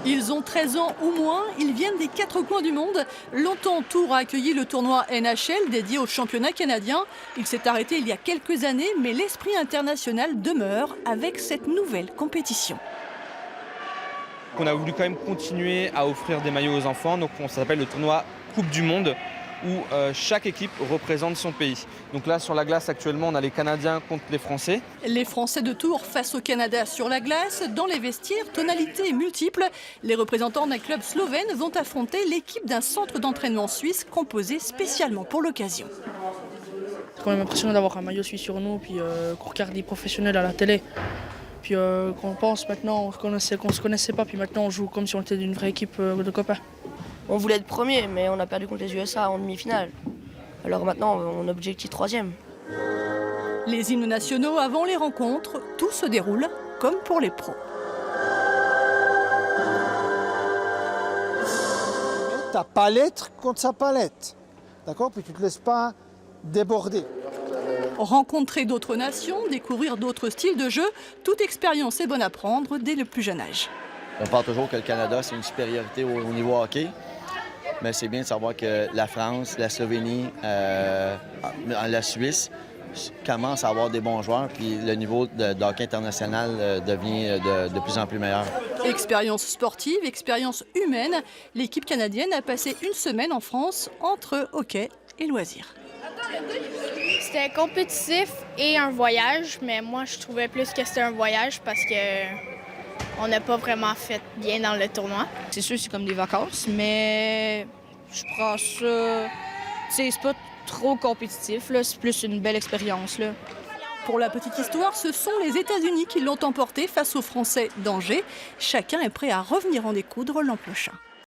Ils ont 13 ans ou moins, ils viennent des 4 coins du monde. Longtemps, Tours a accueilli le tournoi NHL dédié au championnat canadien. Il s'est arrêté il y a quelques années, mais l'esprit international demeure avec cette nouvelle compétition. On a voulu quand même continuer à offrir des maillots aux enfants, donc ça s'appelle le tournoi Coupe du Monde, où chaque équipe représente son pays. Donc là, sur la glace, actuellement, on a les Canadiens contre les Français. Les Français de Tours face au Canada sur la glace. Dans les vestiaires, tonalités multiples. Les représentants d'un club slovène vont affronter l'équipe d'un centre d'entraînement suisse composé spécialement pour l'occasion. C'est quand même impressionnant d'avoir un maillot suisse sur nous, puis qu'on regarde des professionnels à la télé. Puis qu'on pense maintenant qu'on ne se connaissait pas, puis maintenant on joue comme si on était d'une vraie équipe de copains. On voulait être premier, mais on a perdu contre les USA en demi-finale. Alors maintenant, on est objectif 3e. Les hymnes nationaux avant les rencontres, tout se déroule comme pour les pros. Ta palette contre sa palette. D'accord? Puis tu ne te laisses pas déborder. Rencontrer d'autres nations, découvrir d'autres styles de jeu, toute expérience est bonne à prendre dès le plus jeune âge. On parle toujours que le Canada, c'est une supériorité au niveau hockey. Mais c'est bien de savoir que la France, la Slovénie, la Suisse commencent à avoir des bons joueurs, puis le niveau de hockey international devient de plus en plus meilleur. Expérience sportive, expérience humaine, l'équipe canadienne a passé une semaine en France entre hockey et loisirs. C'était compétitif et un voyage, mais moi je trouvais plus que c'était un voyage parce que on n'a pas vraiment fait bien dans le tournoi. C'est sûr c'est comme des vacances, mais je prends ça. C'est pas trop compétitif, là. C'est plus une belle expérience, là. Pour la petite histoire, ce sont les États-Unis qui l'ont emporté face aux Français d'Angers. Chacun est prêt à revenir en découdre l'an prochain.